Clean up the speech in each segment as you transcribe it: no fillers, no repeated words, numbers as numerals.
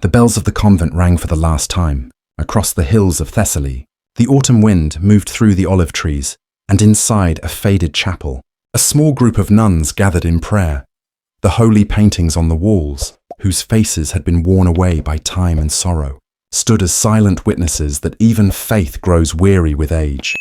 The bells of the convent rang for the last time. Across the hills of Thessaly, the autumn wind moved through the olive trees, and inside a faded chapel, a small group of nuns gathered in prayer. The holy paintings on the walls, whose faces had been worn away by time and sorrow, stood as silent witnesses that even faith grows weary with age.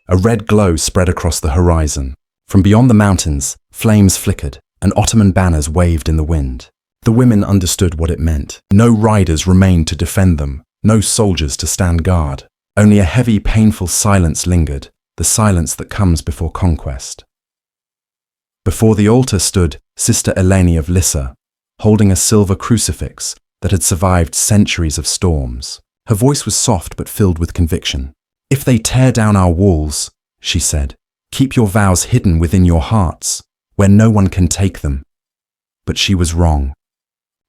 A red glow spread across the horizon. From beyond the mountains, flames flickered, and Ottoman banners waved in the wind. The women understood what it meant. No riders remained to defend them, no soldiers to stand guard. Only a heavy, painful silence lingered, the silence that comes before conquest. Before the altar stood Sister Eleni of Lissa, holding a silver crucifix that had survived centuries of storms. Her voice was soft but filled with conviction. "If they tear down our walls," she said, "keep your vows hidden within your hearts, where no one can take them." But she was wrong.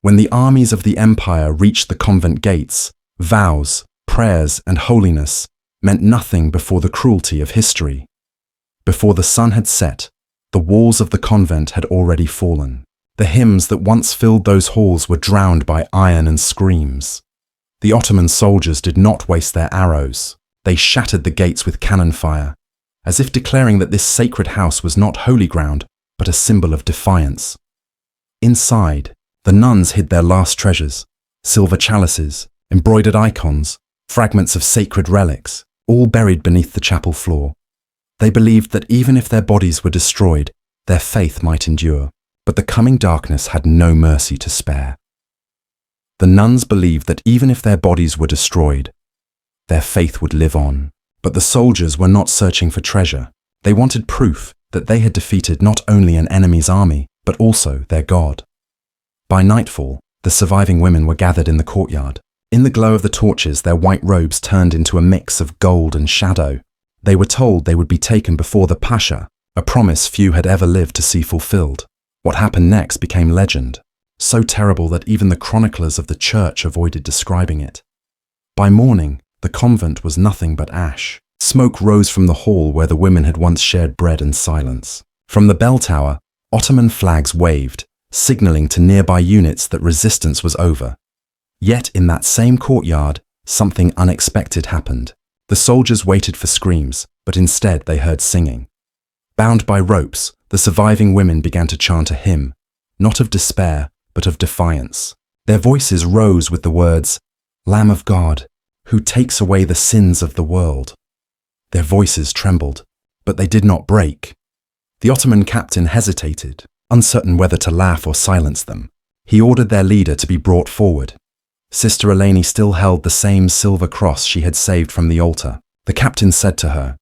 When the armies of the empire reached the convent gates, vows, prayers, and holiness meant nothing before the cruelty of history. Before the sun had set, the walls of the convent had already fallen. The hymns that once filled those halls were drowned by iron and screams. The Ottoman soldiers did not waste their arrows. They shattered the gates with cannon fire, as if declaring that this sacred house was not holy ground, but a symbol of defiance. Inside, the nuns hid their last treasures: silver chalices, embroidered icons, fragments of sacred relics, all buried beneath the chapel floor. They believed that even if their bodies were destroyed, their faith might endure. But the coming darkness had no mercy to spare. The nuns believed that even if their bodies were destroyed, their faith would live on. But the soldiers were not searching for treasure. They wanted proof that they had defeated not only an enemy's army, but also their God. By nightfall, the surviving women were gathered in the courtyard. In the glow of the torches, their white robes turned into a mix of gold and shadow. They were told they would be taken before the Pasha, a promise few had ever lived to see fulfilled. What happened next became legend, so terrible that even the chroniclers of the church avoided describing it. By morning, the convent was nothing but ash. Smoke rose from the hall where the women had once shared bread and silence. From the bell tower, Ottoman flags waved, signaling to nearby units that resistance was over. Yet in that same courtyard, something unexpected happened. The soldiers waited for screams, but instead they heard singing. Bound by ropes, the surviving women began to chant a hymn, not of despair, but of defiance. Their voices rose with the words, "Lamb of God, who takes away the sins of the world." Their voices trembled, but they did not break. The Ottoman captain hesitated, uncertain whether to laugh or silence them. He ordered their leader to be brought forward. Sister Eleni still held the same silver cross she had saved from the altar. The captain said to her,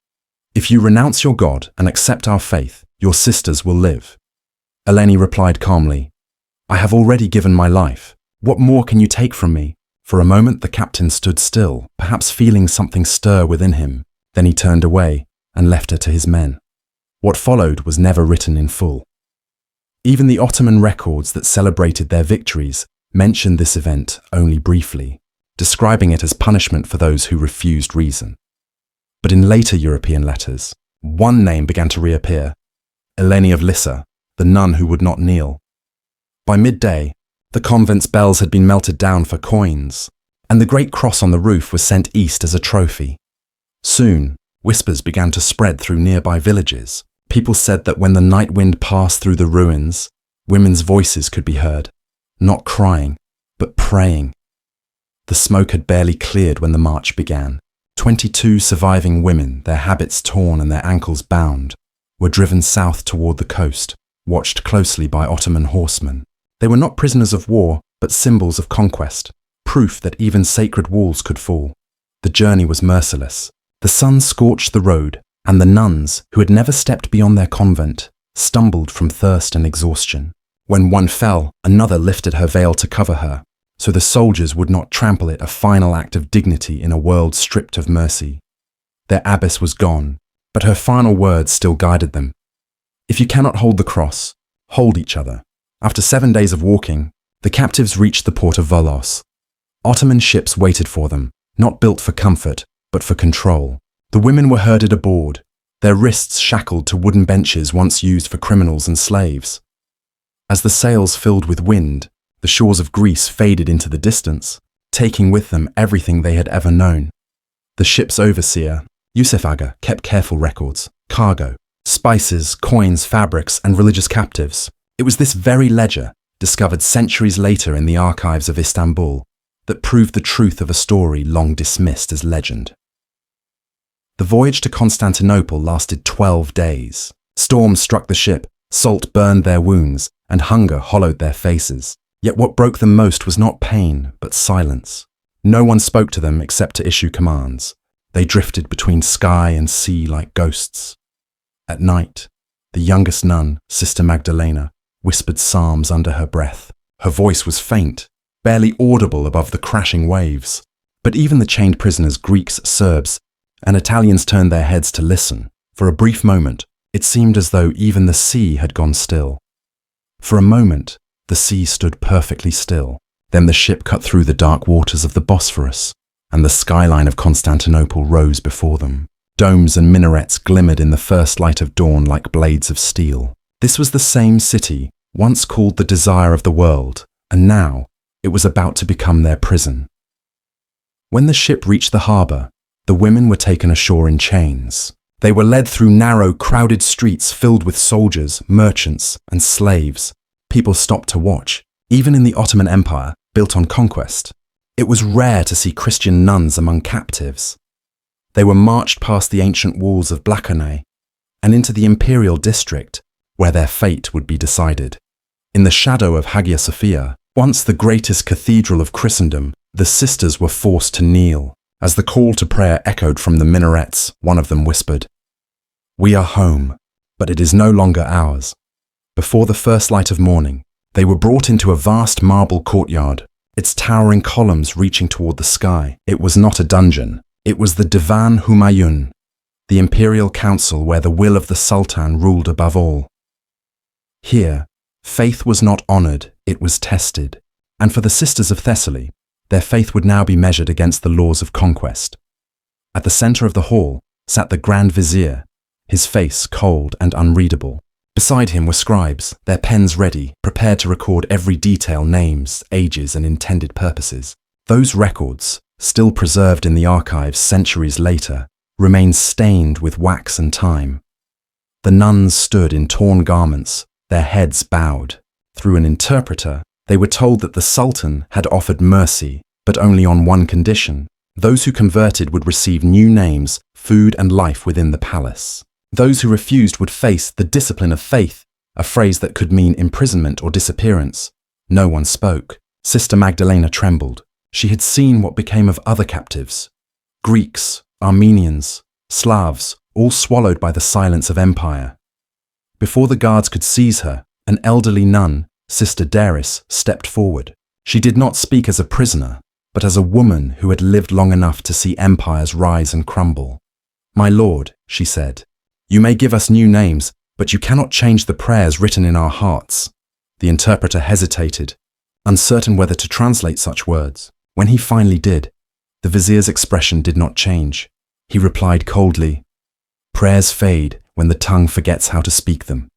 "If you renounce your God and accept our faith, your sisters will live." Eleni replied calmly, "I have already given my life. What more can you take from me?" For a moment the captain stood still, perhaps feeling something stir within him. Then he turned away and left her to his men. What followed was never written in full. Even the Ottoman records that celebrated their victories mentioned this event only briefly, describing it as punishment for those who refused reason. But in later European letters, one name began to reappear: Eleni of Lissa, the nun who would not kneel. By midday, the convent's bells had been melted down for coins, and the great cross on the roof was sent east as a trophy. Soon, whispers began to spread through nearby villages. People said that when the night wind passed through the ruins, women's voices could be heard, not crying, but praying. The smoke had barely cleared when the march began. 22 surviving women, their habits torn and their ankles bound, were driven south toward the coast, watched closely by Ottoman horsemen. They were not prisoners of war, but symbols of conquest, proof that even sacred walls could fall. The journey was merciless. The sun scorched the road, and the nuns, who had never stepped beyond their convent, stumbled from thirst and exhaustion. When one fell, another lifted her veil to cover her, so the soldiers would not trample it, a final act of dignity in a world stripped of mercy. Their abbess was gone, but her final words still guided them. "If you cannot hold the cross, hold each other." After 7 days of walking, the captives reached the port of Volos. Ottoman ships waited for them, not built for comfort, but for control. The women were herded aboard, their wrists shackled to wooden benches once used for criminals and slaves. As the sails filled with wind, The shores of Greece faded into the distance, taking with them everything they had ever known. The ship's overseer, Yusuf Aga, kept careful records: cargo, spices, coins, fabrics, and religious captives. It was this very ledger, discovered centuries later in the archives of Istanbul, that proved the truth of a story long dismissed as legend. The voyage to Constantinople lasted 12 days. Storms struck the ship, salt burned their wounds, and hunger hollowed their faces. Yet what broke them most was not pain, but silence. No one spoke to them except to issue commands. They drifted between sky and sea like ghosts. At night, the youngest nun, Sister Magdalena, whispered psalms under her breath. Her voice was faint, barely audible above the crashing waves. But even the chained prisoners, Greeks, Serbs, and Italians turned their heads to listen. For a brief moment, it seemed as though even the sea had gone still. For a moment, the sea stood perfectly still. Then the ship cut through the dark waters of the Bosphorus, and the skyline of Constantinople rose before them. Domes and minarets glimmered in the first light of dawn like blades of steel. This was the same city, once called the desire of the world, and now it was about to become their prison. When the ship reached the harbour, the women were taken ashore in chains. They were led through narrow, crowded streets filled with soldiers, merchants, and slaves. People stopped to watch. Even in the Ottoman Empire, built on conquest, it was rare to see Christian nuns among captives. They were marched past the ancient walls of Blakeney and into the imperial district, where their fate would be decided. In the shadow of Hagia Sophia, once the greatest cathedral of Christendom, the sisters were forced to kneel. As the call to prayer echoed from the minarets, one of them whispered, "We are home, but it is no longer ours." Before the first light of morning, they were brought into a vast marble courtyard, its towering columns reaching toward the sky. It was not a dungeon. It was the Divan Humayun, the imperial council where the will of the Sultan ruled above all. Here, faith was not honoured, it was tested. And for the sisters of Thessaly, their faith would now be measured against the laws of conquest. At the centre of the hall sat the Grand Vizier, his face cold and unreadable. Beside him were scribes, their pens ready, prepared to record every detail, names, ages, and intended purposes. Those records, still preserved in the archives centuries later, remained stained with wax and time. The nuns stood in torn garments, their heads bowed. Through an interpreter, they were told that the Sultan had offered mercy, but only on one condition. Those who converted would receive new names, food and life within the palace. Those who refused would face the discipline of faith, a phrase that could mean imprisonment or disappearance. No one spoke. Sister Magdalena trembled. She had seen what became of other captives. Greeks, Armenians, Slavs, all swallowed by the silence of empire. Before the guards could seize her, an elderly nun, Sister Daris, stepped forward. She did not speak as a prisoner, but as a woman who had lived long enough to see empires rise and crumble. "My lord," she said, "you may give us new names, but you cannot change the prayers written in our hearts." The interpreter hesitated, uncertain whether to translate such words. When he finally did, the vizier's expression did not change. He replied coldly, "Prayers fade when the tongue forgets how to speak them."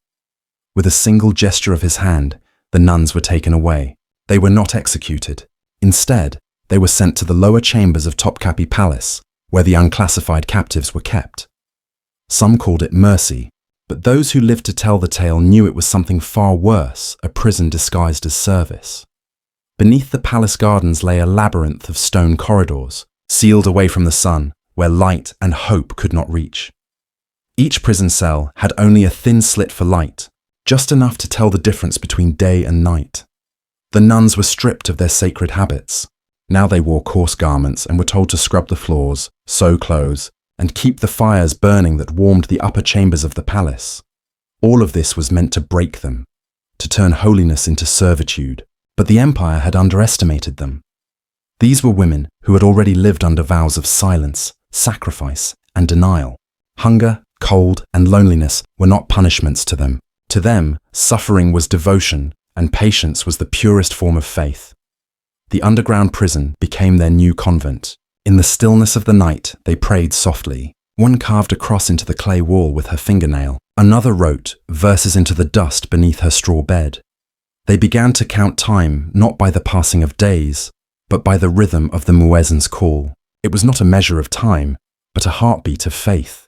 With a single gesture of his hand, the nuns were taken away. They were not executed. Instead, they were sent to the lower chambers of Topkapı Palace, where the unclassified captives were kept. Some called it mercy, but those who lived to tell the tale knew it was something far worse, a prison disguised as service. Beneath the palace gardens lay a labyrinth of stone corridors, sealed away from the sun, where light and hope could not reach. Each prison cell had only a thin slit for light, just enough to tell the difference between day and night. The nuns were stripped of their sacred habits. Now they wore coarse garments and were told to scrub the floors, sew clothes, and keep the fires burning that warmed the upper chambers of the palace. All of this was meant to break them, to turn holiness into servitude, but the empire had underestimated them. These were women who had already lived under vows of silence, sacrifice, and denial. Hunger, cold, and loneliness were not punishments to them. To them, suffering was devotion, and patience was the purest form of faith. The underground prison became their new convent. In the stillness of the night, they prayed softly. One carved a cross into the clay wall with her fingernail. Another wrote verses into the dust beneath her straw bed. They began to count time not by the passing of days, but by the rhythm of the muezzin's call. It was not a measure of time, but a heartbeat of faith.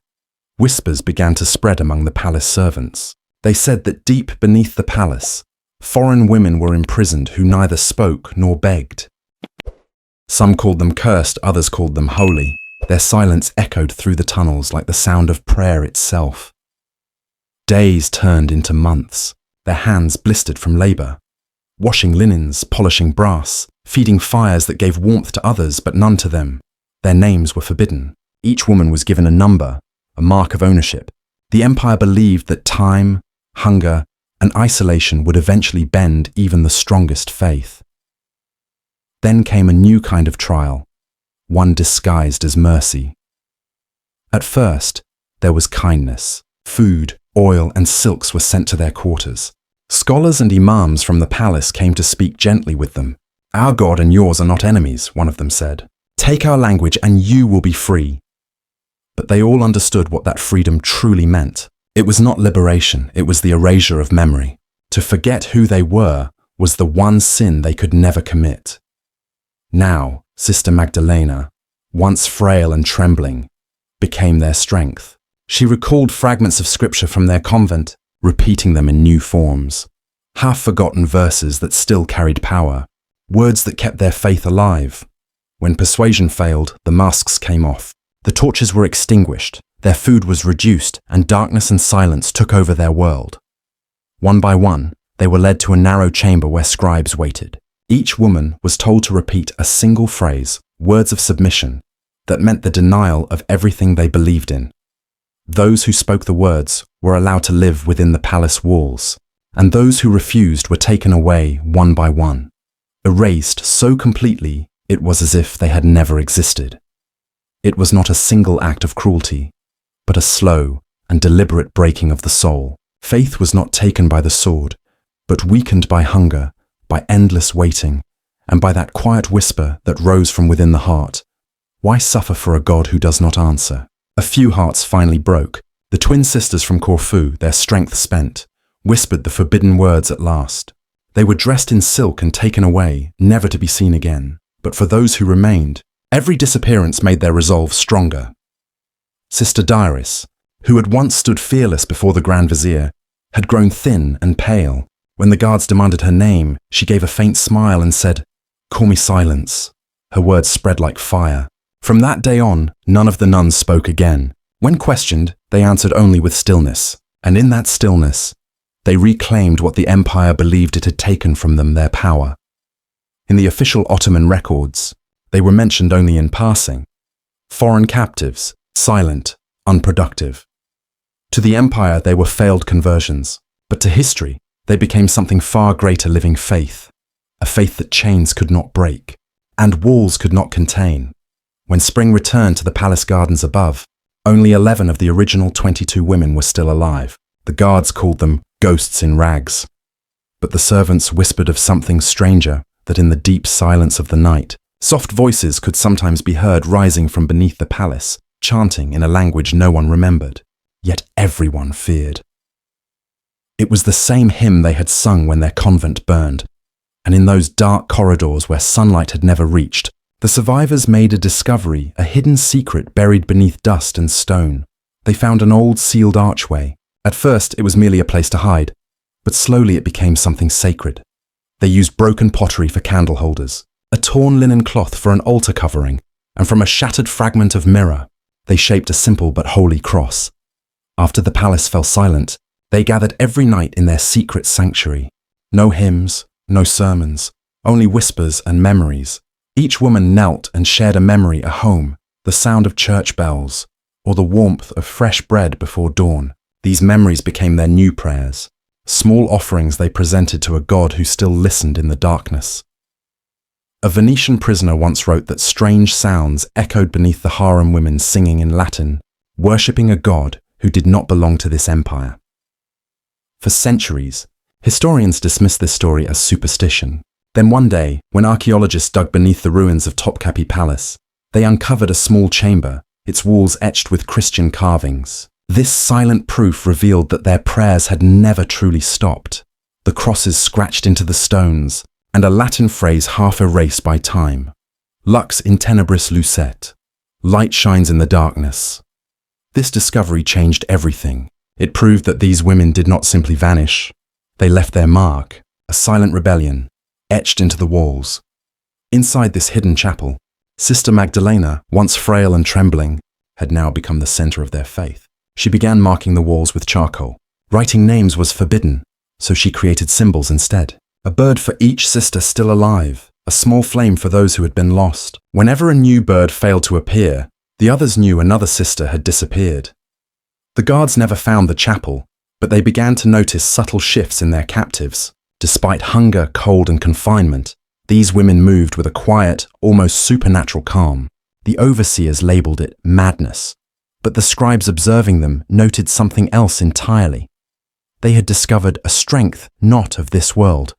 Whispers began to spread among the palace servants. They said that deep beneath the palace, foreign women were imprisoned who neither spoke nor begged. Some called them cursed, others called them holy. Their silence echoed through the tunnels like the sound of prayer itself. Days turned into months, their hands blistered from labor, washing linens, polishing brass, feeding fires that gave warmth to others but none to them. Their names were forbidden. Each woman was given a number, a mark of ownership. The empire believed that time, hunger, and isolation would eventually bend even the strongest faith. Then came a new kind of trial, one disguised as mercy. At first, there was kindness. Food, oil, and silks were sent to their quarters. Scholars and imams from the palace came to speak gently with them. "Our God and yours are not enemies," one of them said. "Take our language and you will be free." But they all understood what that freedom truly meant. It was not liberation, it was the erasure of memory. To forget who they were was the one sin they could never commit. Now, Sister Magdalena, once frail and trembling, became their strength. She recalled fragments of scripture from their convent, repeating them in new forms. Half-forgotten verses that still carried power, words that kept their faith alive. When persuasion failed, the masks came off. The torches were extinguished, their food was reduced, and darkness and silence took over their world. One by one, they were led to a narrow chamber where scribes waited. Each woman was told to repeat a single phrase, words of submission, that meant the denial of everything they believed in. Those who spoke the words were allowed to live within the palace walls, and those who refused were taken away one by one, erased so completely it was as if they had never existed. It was not a single act of cruelty, but a slow and deliberate breaking of the soul. Faith was not taken by the sword, but weakened by hunger, by endless waiting, and by that quiet whisper that rose from within the heart. Why suffer for a God who does not answer? A few hearts finally broke. The twin sisters from Corfu, their strength spent, whispered the forbidden words at last. They were dressed in silk and taken away, never to be seen again. But for those who remained, every disappearance made their resolve stronger. Sister Diris, who had once stood fearless before the Grand Vizier, had grown thin and pale. When the guards demanded her name, she gave a faint smile and said, "Call me Silence." Her words spread like fire. From that day on, none of the nuns spoke again. When questioned, they answered only with stillness. And in that stillness, they reclaimed what the empire believed it had taken from them, their power. In the official Ottoman records, they were mentioned only in passing. Foreign captives, silent, unproductive. To the empire, they were failed conversions. But to history, they became something far greater, living faith. A faith that chains could not break, and walls could not contain. When spring returned to the palace gardens above, only 11 of the original 22 women were still alive. The guards called them ghosts in rags. But the servants whispered of something stranger, that in the deep silence of the night, soft voices could sometimes be heard rising from beneath the palace, chanting in a language no one remembered, yet everyone feared. It was the same hymn they had sung when their convent burned, and in those dark corridors where sunlight had never reached, the survivors made a discovery, a hidden secret buried beneath dust and stone. They found an old sealed archway. At first, it was merely a place to hide, but slowly it became something sacred. They used broken pottery for candle holders, a torn linen cloth for an altar covering, and from a shattered fragment of mirror, they shaped a simple but holy cross. After the palace fell silent, they gathered every night in their secret sanctuary. No hymns, no sermons, only whispers and memories. Each woman knelt and shared a memory, a home, the sound of church bells, or the warmth of fresh bread before dawn. These memories became their new prayers, small offerings they presented to a God who still listened in the darkness. A Venetian prisoner once wrote that strange sounds echoed beneath the harem women singing in Latin, worshipping a God who did not belong to this empire. For centuries, historians dismissed this story as superstition. Then one day, when archaeologists dug beneath the ruins of Topkapı Palace, they uncovered a small chamber, its walls etched with Christian carvings. This silent proof revealed that their prayers had never truly stopped. the crosses scratched into the stones, and a Latin phrase half erased by time. Lux in tenebris lucet. Light shines in the darkness. This discovery changed everything. It proved that these women did not simply vanish. They left their mark, a silent rebellion, etched into the walls. Inside this hidden chapel, Sister Magdalena, once frail and trembling, had now become the center of their faith. She began marking the walls with charcoal. Writing names was forbidden, so she created symbols instead. A bird for each sister still alive, a small flame for those who had been lost. Whenever a new bird failed to appear, the others knew another sister had disappeared. The guards never found the chapel, but they began to notice subtle shifts in their captives. Despite hunger, cold, and confinement, these women moved with a quiet, almost supernatural calm. The overseers labeled it madness, but the scribes observing them noted something else entirely. They had discovered a strength not of this world.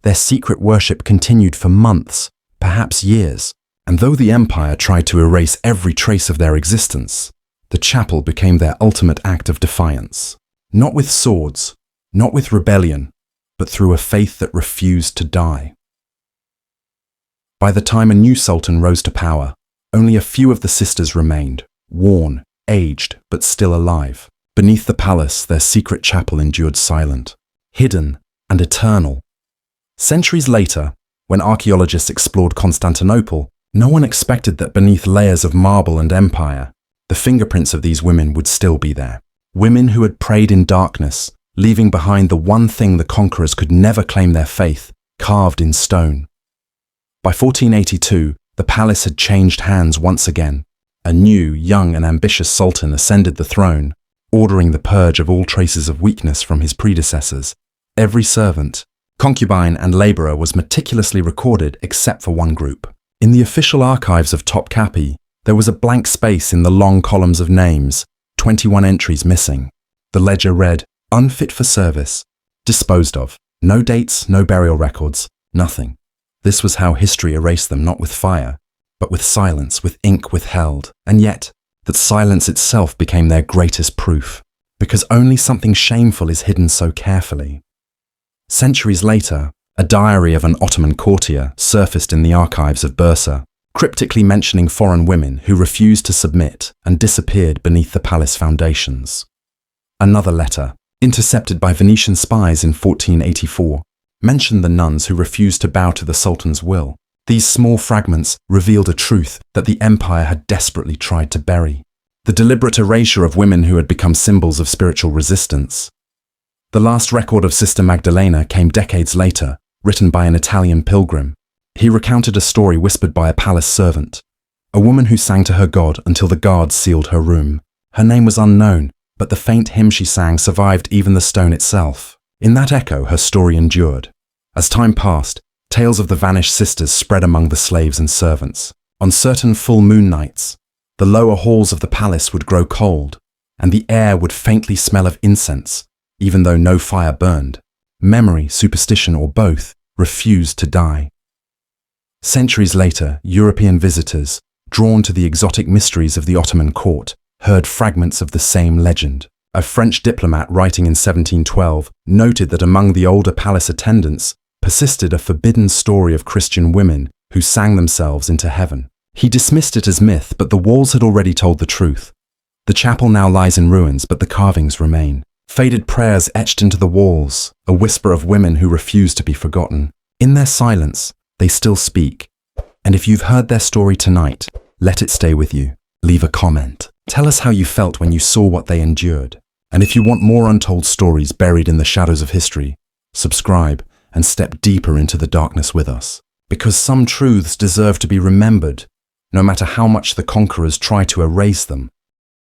Their secret worship continued for months, perhaps years, and though the empire tried to erase every trace of their existence, the chapel became their ultimate act of defiance. Not with swords, not with rebellion, but through a faith that refused to die. By the time a new sultan rose to power, only a few of the sisters remained, worn, aged, but still alive. Beneath the palace, their secret chapel endured silent, hidden, and eternal. Centuries later, when archaeologists explored Constantinople, no one expected that beneath layers of marble and empire, the fingerprints of these women would still be there. Women who had prayed in darkness, leaving behind the one thing the conquerors could never claim: their faith, carved in stone. By 1482, the palace had changed hands once again. A new, young and ambitious sultan ascended the throne, ordering the purge of all traces of weakness from his predecessors. Every servant, concubine and laborer was meticulously recorded except for one group. In the official archives of Topkapı, there was a blank space in the long columns of names, 21 entries missing. The ledger read, "Unfit for service, disposed of." No dates, no burial records, nothing. This was how history erased them, not with fire, but with silence, with ink withheld. And yet, that silence itself became their greatest proof, because only something shameful is hidden so carefully. Centuries later, a diary of an Ottoman courtier surfaced in the archives of Bursa, cryptically mentioning foreign women who refused to submit and disappeared beneath the palace foundations. Another letter, intercepted by Venetian spies in 1484, mentioned the nuns who refused to bow to the Sultan's will. These small fragments revealed a truth that the empire had desperately tried to bury: the deliberate erasure of women who had become symbols of spiritual resistance. The last record of Sister Magdalena came decades later, written by an Italian pilgrim. He recounted a story whispered by a palace servant, a woman who sang to her god until the guards sealed her room. Her name was unknown, but the faint hymn she sang survived even the stone itself. In that echo, her story endured. As time passed, tales of the vanished sisters spread among the slaves and servants. On certain full moon nights, the lower halls of the palace would grow cold, and the air would faintly smell of incense, even though no fire burned. Memory, superstition, or both refused to die. Centuries later, European visitors, drawn to the exotic mysteries of the Ottoman court, heard fragments of the same legend. A French diplomat writing in 1712 noted that among the older palace attendants persisted a forbidden story of Christian women who sang themselves into heaven. He dismissed it as myth, but the walls had already told the truth. The chapel now lies in ruins, but the carvings remain. Faded prayers etched into the walls, a whisper of women who refuse to be forgotten. In their silence, they still speak. And if you've heard their story tonight, let it stay with you. Leave a comment. Tell us how you felt when you saw what they endured. And if you want more untold stories buried in the shadows of history, subscribe and step deeper into the darkness with us. Because some truths deserve to be remembered, no matter how much the conquerors try to erase them.